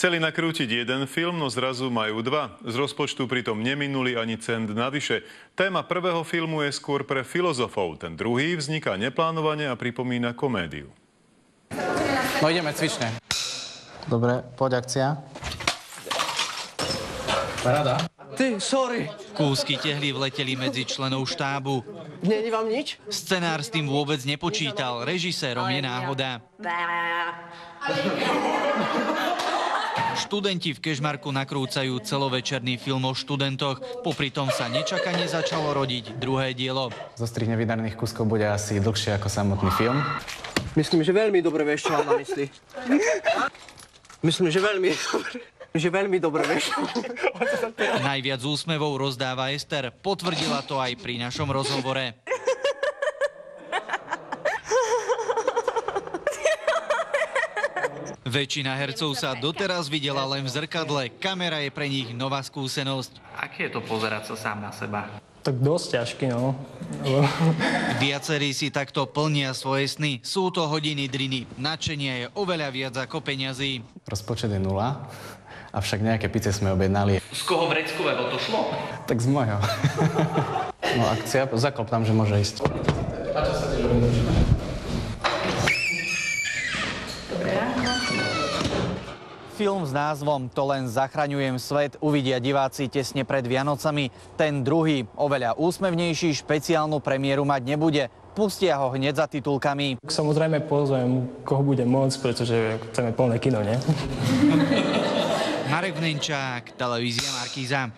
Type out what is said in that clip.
Chceli nakrútiť jeden film, no zrazu majú dva. Z rozpočtu pritom neminuli ani cent navyše. Téma prvého filmu je skôr pre filozofov. Ten druhý vzniká neplánovane a pripomína komédiu. No ideme cvične. Dobre, poď akcia. Paráda. Ty, sorry. Kúsky tehly vleteli medzi členov štábu. Není vám nič? Scenár s tým vôbec nepočítal. Režisérom je náhoda. Študenti v Kežmarku nakrúcajú celovečerný film o študentoch. Popri tom sa nečakane začalo rodiť druhé dielo. Zostrih nevydarených kúskov bude asi dlhšie ako samotný film. Myslím, že veľmi dobre vieš, čo mám na mysli. Myslím, že veľmi dobre vieš. Najviac úsmevov rozdáva Ester. Potvrdila to aj pri našom rozhovore. Väčšina hercov sa doteraz videla len v zrkadle. Kamera je pre nich nová skúsenosť. Aké je to pozerať sa sám na seba? Tak dosť ťažký, no. Viacerí si takto plnia svoje sny. Sú to hodiny driny. Nadšenia je oveľa viac ako peňazí. Rozpočet je 0, avšak nejaké pice sme objednali. Z koho vreckového to šlo? Tak z môjho. No akcia, zaklop tam, že môže ísť. Film s názvom To len zachraňujem svet uvidia diváci tesne pred Vianocami. Ten druhý, oveľa úsmevnejší, špeciálnu premiéru mať nebude. Pustia ho hneď za titulkami. Samozrejme pozvem, koho bude môcť, pretože chceme plné kino, nie? Marek Vnenčák, televízia Markíza.